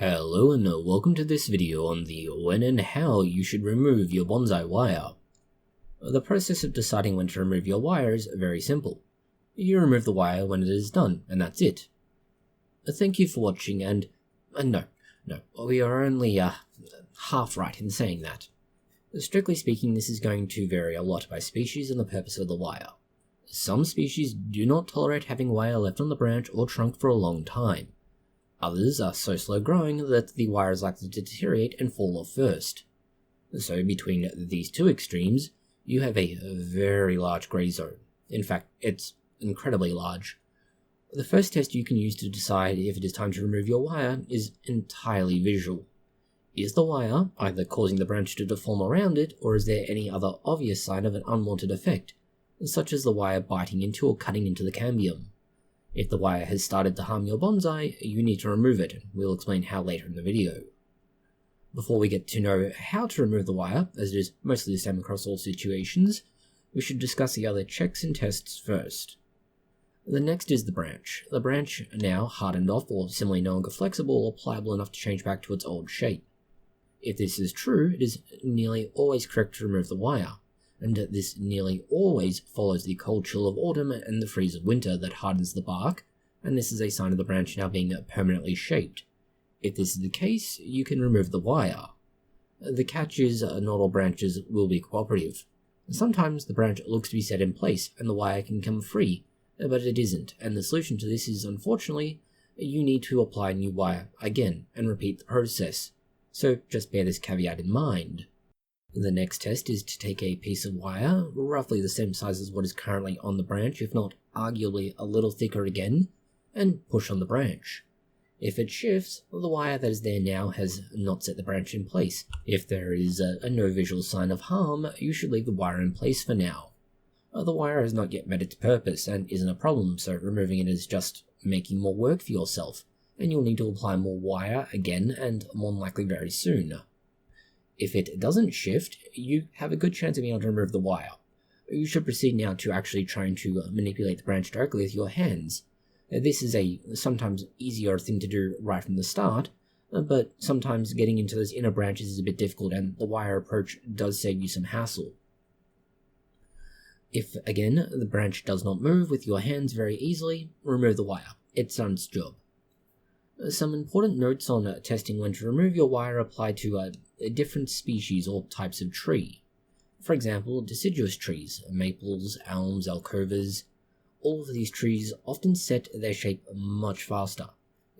Hello and welcome to this video on the when and how you should remove your bonsai wire. The process of deciding when to remove your wire is very simple. You remove the wire when it is done, and that's it. Thank you for watching, and no, we are only half right in saying that. Strictly speaking, this is going to vary a lot by species and the purpose of the wire. Some species do not tolerate having wire left on the branch or trunk for a long time. Others are so slow growing that the wire is likely to deteriorate and fall off first. So between these two extremes, you have a very large grey zone. In fact, it's incredibly large. The first test you can use to decide if it is time to remove your wire is entirely visual. Is the wire either causing the branch to deform around it, or is there any other obvious sign of an unwanted effect, such as the wire biting into or cutting into the cambium? If the wire has started to harm your bonsai, you need to remove it, and we'll explain how later in the video. Before we get to know how to remove the wire, as it is mostly the same across all situations, we should discuss the other checks and tests first. The next is the branch. The branch, now hardened off or similarly no longer flexible or pliable enough to change back to its old shape. If this is true, it is nearly always correct to remove the wire, and this nearly always follows the cold chill of autumn and the freeze of winter that hardens the bark, and this is a sign of the branch now being permanently shaped. If this is the case, you can remove the wire. The catch is not all branches will be cooperative. Sometimes the branch looks to be set in place and the wire can come free, but it isn't, and the solution to this is, unfortunately, you need to apply new wire again and repeat the process. So just bear this caveat in mind. The next test is to take a piece of wire, roughly the same size as what is currently on the branch, if not arguably a little thicker again, and push on the branch. If it shifts, the wire that is there now has not set the branch in place. If there is no visual sign of harm, you should leave the wire in place for now. The wire has not yet met its purpose and isn't a problem, so removing it is just making more work for yourself, and you'll need to apply more wire again, and more than likely very soon. If it doesn't shift, you have a good chance of being able to remove the wire. You should proceed now to actually trying to manipulate the branch directly with your hands. This is a sometimes easier thing to do right from the start, but sometimes getting into those inner branches is a bit difficult, and the wire approach does save you some hassle. If, again, the branch does not move with your hands very easily, remove the wire. It's done its job. Some important notes on testing when to remove your wire apply to different species or types of tree. For example, deciduous trees, maples, elms, alcovas, all of these trees often set their shape much faster.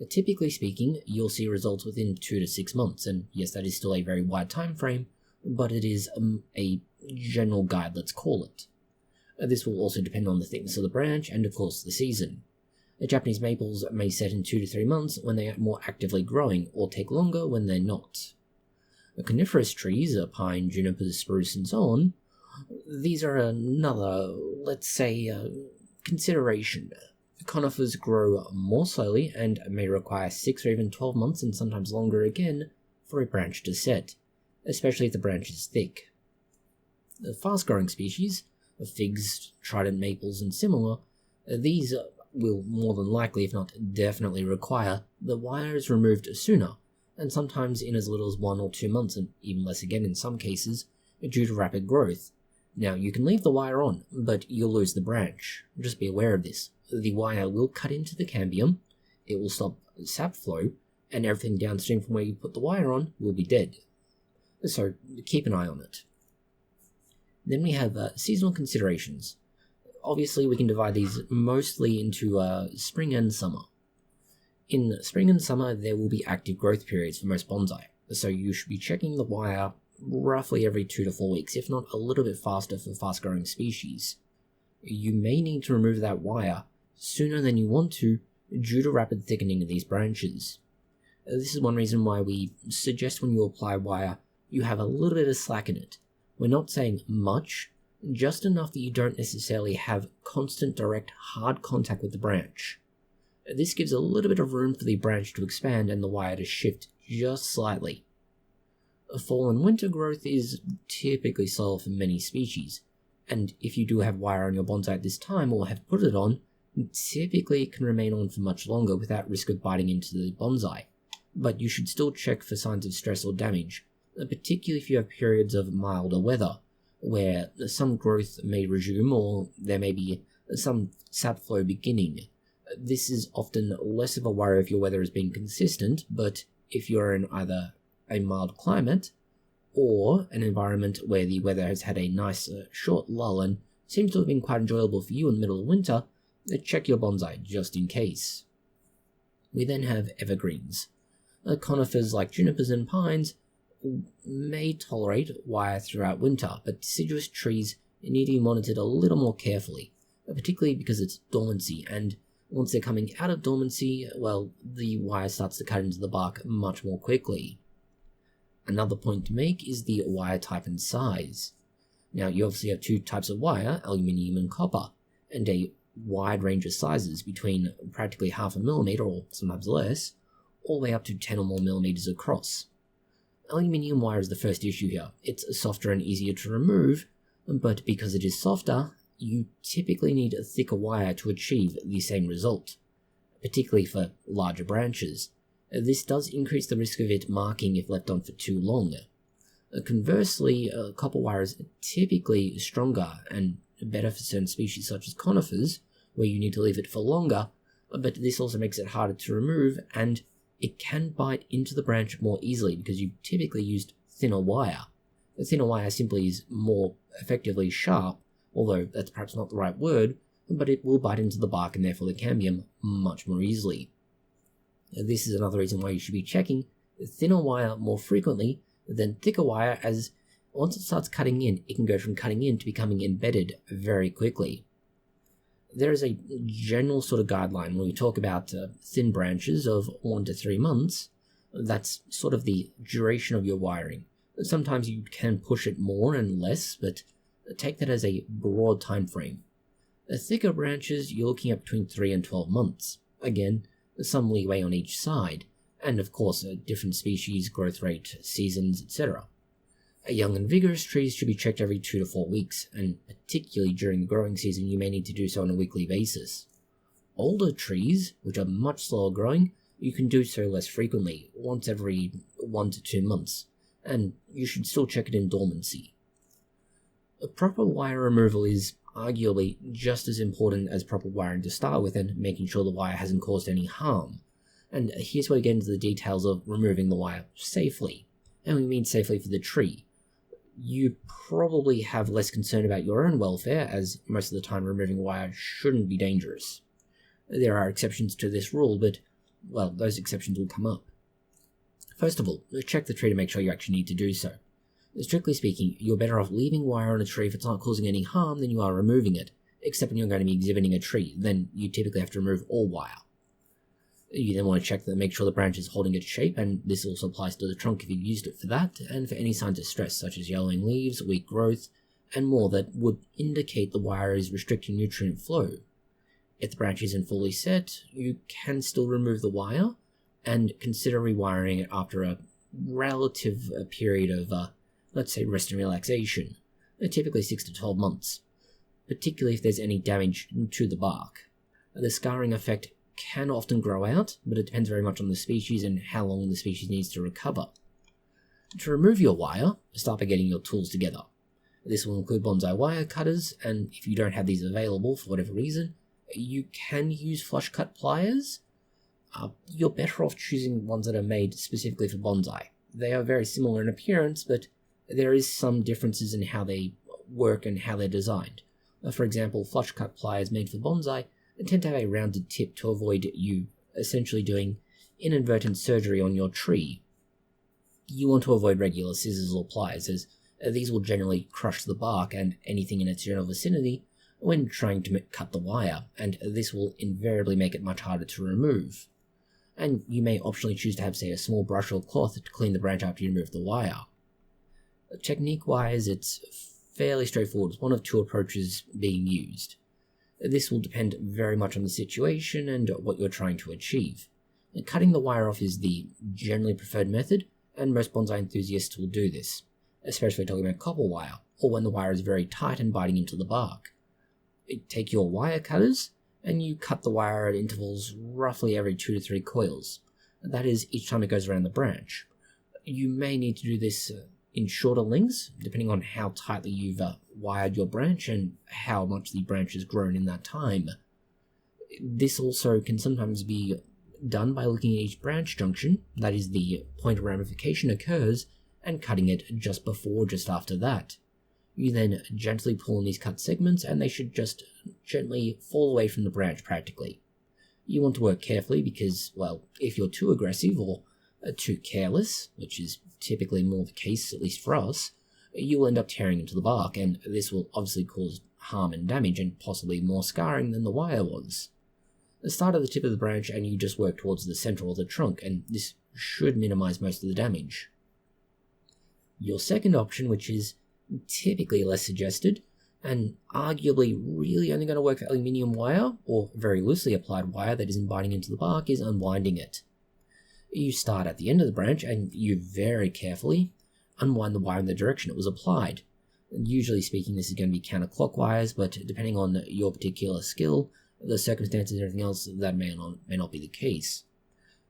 Typically speaking, you'll see results within 2 to 6 months, and yes, that is still a very wide time frame, but it is a general guide, let's call it. This will also depend on the thickness of the branch and, of course, the season. Japanese maples may set in 2 to 3 months when they are more actively growing, or take longer when they're not. Coniferous trees, pine, juniper, spruce, and so on, these are another, let's say, consideration. Conifers grow more slowly and may require 6 or even 12 months, and sometimes longer again, for a branch to set, especially if the branch is thick. Fast-growing species, figs, trident maples, and similar, these will more than likely, if not definitely, require the wires removed sooner, and sometimes in as little as 1 or 2 months, and even less again in some cases, due to rapid growth. Now, you can leave the wire on, but you'll lose the branch. Just be aware of this. The wire will cut into the cambium, it will stop sap flow, and everything downstream from where you put the wire on will be dead. So, keep an eye on it. Then we have seasonal considerations. Obviously, we can divide these mostly into spring and summer. In spring and summer, there will be active growth periods for most bonsai, so you should be checking the wire roughly every 2 to 4 weeks, if not a little bit faster for fast-growing species. You may need to remove that wire sooner than you want to due to rapid thickening of these branches. This is one reason why we suggest when you apply wire, you have a little bit of slack in it. We're not saying much, just enough that you don't necessarily have constant direct hard contact with the branch. This gives a little bit of room for the branch to expand and the wire to shift just slightly. Fall and winter growth is typically slower for many species, and if you do have wire on your bonsai at this time or have put it on, typically it can remain on for much longer without risk of biting into the bonsai. but you should still check for signs of stress or damage, particularly if you have periods of milder weather, where some growth may resume or there may be some sap flow beginning. This is often less of a worry if your weather has been consistent, but if you're in either a mild climate or an environment where the weather has had a nice short lull and seems to have been quite enjoyable for you in the middle of winter, check your bonsai just in case. We then have evergreens. Conifers like junipers and pines may tolerate wire throughout winter, but deciduous trees need to be monitored a little more carefully, particularly because it's dormancy, and once they're coming out of dormancy, well, the wire starts to cut into the bark much more quickly. Another point to make is the wire type and size. Now, you obviously have two types of wire, aluminium and copper, and a wide range of sizes between practically 0.5 millimeter or sometimes less, all the way up to 10 or more millimeters across. Aluminium wire is the first issue here. It's softer and easier to remove, but because it is softer, you typically need a thicker wire to achieve the same result, particularly for larger branches. This does increase the risk of it marking if left on for too long. Conversely, copper wire is typically stronger and better for certain species such as conifers, where you need to leave it for longer, but this also makes it harder to remove, and it can bite into the branch more easily because you typically used thinner wire. The thinner wire simply is more effectively sharp, although that's perhaps not the right word, but it will bite into the bark and therefore the cambium much more easily. This is another reason why you should be checking thinner wire more frequently than thicker wire, as once it starts cutting in, it can go from cutting in to becoming embedded very quickly. There is a general sort of guideline when we talk about thin branches of 1 to 3 months. That's sort of the duration of your wiring. Sometimes you can push it more and less, but take that as a broad time frame. Thicker branches, you're looking at between 3 and 12 months. Again, some leeway on each side, and of course different species, growth rate, seasons, etc. Young and vigorous trees should be checked every 2 to 4 weeks, and particularly during the growing season you may need to do so on a weekly basis. Older trees, which are much slower growing, you can do so less frequently, once every 1 to 2 months, and you should still check it in dormancy. A proper wire removal is arguably just as important as proper wiring to start with and making sure the wire hasn't caused any harm. And here's where we get into the details of removing the wire safely. And we mean safely for the tree. You probably have less concern about your own welfare, as most of the time removing wire shouldn't be dangerous. There are exceptions to this rule, but, well, those exceptions will come up. First of all, check the tree to make sure you actually need to do so. Strictly speaking, you're better off leaving wire on a tree if it's not causing any harm than you are removing it, except when you're going to be exhibiting a tree, then you typically have to remove all wire. You then want to check that, make sure the branch is holding its shape, and this also applies to the trunk if you've used it for that, and for any signs of stress such as yellowing leaves, weak growth, and more that would indicate the wire is restricting nutrient flow. If the branch isn't fully set, you can still remove the wire, and consider rewiring it after a relative period of, let's say, rest and relaxation, typically 6 to 12 months, particularly if there's any damage to the bark. The scarring effect can often grow out, but it depends very much on the species and how long the species needs to recover. To remove your wire, start by getting your tools together. This will include bonsai wire cutters, and if you don't have these available for whatever reason, you can use flush cut pliers. You're better off choosing ones that are made specifically for bonsai. They are very similar in appearance, but there is some differences in how they work and how they're designed. For example, flush cut pliers made for bonsai tend to have a rounded tip to avoid you essentially doing inadvertent surgery on your tree. You want to avoid regular scissors or pliers, as these will generally crush the bark and anything in its general vicinity when trying to cut the wire, and this will invariably make it much harder to remove. And you may optionally choose to have, say, a small brush or cloth to clean the branch after you remove the wire. Technique-wise, it's fairly straightforward, with one of two approaches being used. This will depend very much on the situation and what you're trying to achieve. Cutting the wire off is the generally preferred method, and most bonsai enthusiasts will do this, especially talking about copper wire, or when the wire is very tight and biting into the bark. Take your wire cutters, and you cut the wire at intervals roughly every 2 to 3 coils. That is, each time it goes around the branch. You may need to do this in shorter lengths, depending on how tightly you've wired your branch and how much the branch has grown in that time. This also can sometimes be done by looking at each branch junction, that is the point of ramification occurs, and cutting it just before or just after that. You then gently pull on these cut segments and they should just gently fall away from the branch practically. You want to work carefully because, well, if you're too aggressive or too careless, which is typically more the case, at least for us, you will end up tearing into the bark, and this will obviously cause harm and damage and possibly more scarring than the wire was. Start at the tip of the branch and you just work towards the center of the trunk, and this should minimize most of the damage. Your second option, which is typically less suggested, and arguably really only going to work for aluminium wire, or very loosely applied wire that isn't biting into the bark, is unwinding it. You start at the end of the branch and you very carefully unwind the wire in the direction it was applied. Usually speaking, this is going to be counterclockwise, but depending on your particular skill, the circumstances and everything else, that may not be the case.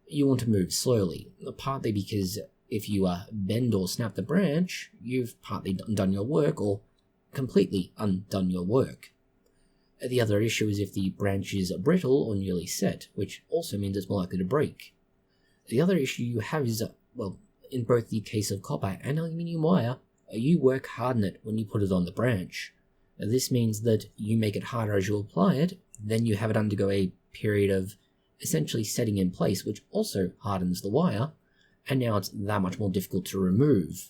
You want to move slowly, partly because if you bend or snap the branch, you've partly done your work or completely undone your work. The other issue is if the branch is brittle or nearly set, which also means it's more likely to break. The other issue you have is, well, in both the case of copper and aluminium wire, you work harden it when you put it on the branch. This means that you make it harder as you apply it, then you have it undergo a period of essentially setting in place, which also hardens the wire, and now it's that much more difficult to remove.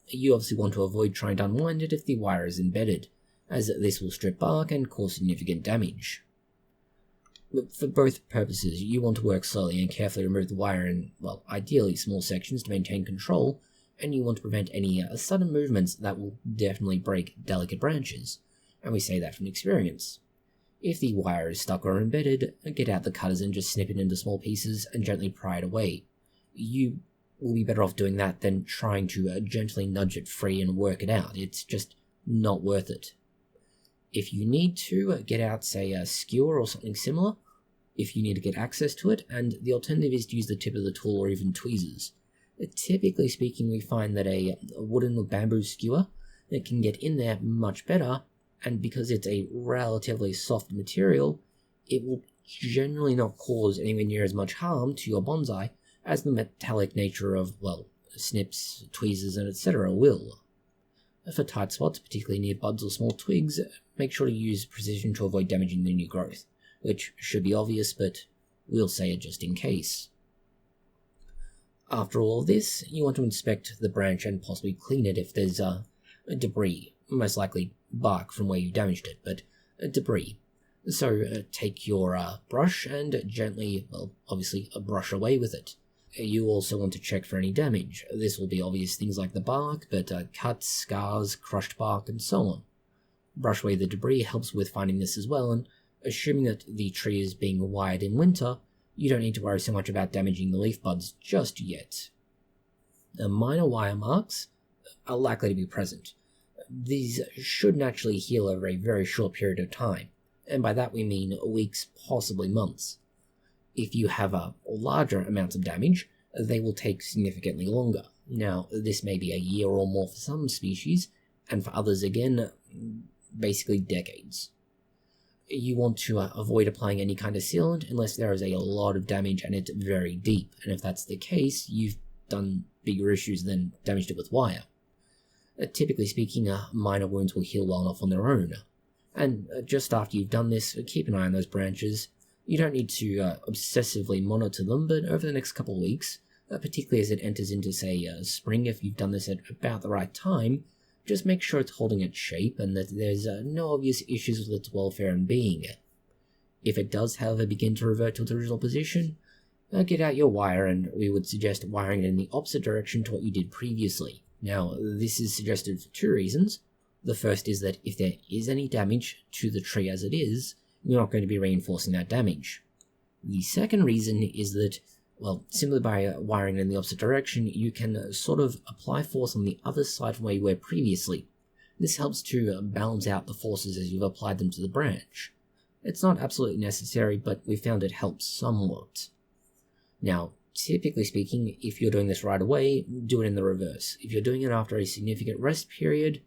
You obviously want to avoid trying to unwind it if the wire is embedded, as this will strip bark and cause significant damage. But for both purposes, you want to work slowly and carefully remove the wire in, well, ideally small sections to maintain control, and you want to prevent any sudden movements that will definitely break delicate branches, and we say that from experience. If the wire is stuck or embedded, get out the cutters and just snip it into small pieces and gently pry it away. You will be better off doing that than trying to gently nudge it free and work it out. It's just not worth it. If you need to, get out, say, a skewer or something similar, if you need to get access to it, and the alternative is to use the tip of the tool or even tweezers. Typically speaking, we find that a wooden or bamboo skewer that can get in there much better, and because it's a relatively soft material, it will generally not cause anywhere near as much harm to your bonsai as the metallic nature of, well, snips, tweezers, and etc. will. For tight spots, particularly near buds or small twigs, make sure to use precision to avoid damaging the new growth, which should be obvious, but we'll say it just in case. After all of this, you want to inspect the branch and possibly clean it if there's debris, most likely bark from where you damaged it, but debris. So take your brush and gently, well, obviously brush away with it. You also want to check for any damage. This will be obvious things like the bark, but cuts, scars, crushed bark, and so on. Brush away the debris helps with finding this as well, and assuming that the tree is being wired in winter, you don't need to worry so much about damaging the leaf buds just yet. Minor wire marks are likely to be present. These should naturally heal over a very short period of time, and by that we mean weeks, possibly months. If you have larger amounts of damage, they will take significantly longer. Now, this may be a year or more for some species, and for others again, basically decades. You want to avoid applying any kind of sealant unless there is a lot of damage and it's very deep, and if that's the case, you've done bigger issues than damaged it with wire. Typically speaking, minor wounds will heal well enough on their own, and just after you've done this, keep an eye on those branches. You don't need to obsessively monitor them, but over the next couple of weeks, particularly as it enters into, say, spring, if you've done this at about the right time, just make sure it's holding its shape and that there's no obvious issues with its welfare and being. If it does, however, begin to revert to its original position, get out your wire, and we would suggest wiring it in the opposite direction to what you did previously. Now, this is suggested for two reasons. The first is that if there is any damage to the tree as it is, you're not going to be reinforcing that damage. The second reason is that, well, simply by wiring in the opposite direction, you can sort of apply force on the other side from where you were previously. This helps to balance out the forces as you've applied them to the branch. It's not absolutely necessary, but we found it helps somewhat. Now, typically speaking, if you're doing this right away, do it in the reverse. If you're doing it after a significant rest period,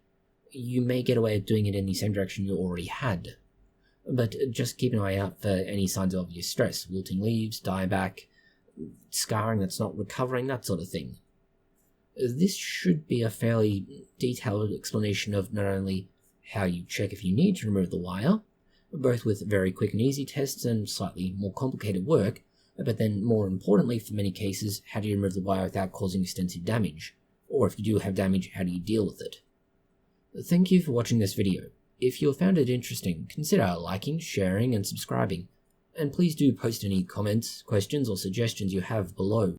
you may get away with doing it in the same direction you already had. But just keep an eye out for any signs of obvious stress, wilting leaves, dieback, scarring that's not recovering, that sort of thing. This should be a fairly detailed explanation of not only how you check if you need to remove the wire, both with very quick and easy tests and slightly more complicated work, but then more importantly for many cases, how do you remove the wire without causing extensive damage? Or if you do have damage, how do you deal with it? Thank you for watching this video. If you found it interesting, consider liking, sharing, and subscribing. And please do post any comments, questions, or suggestions you have below.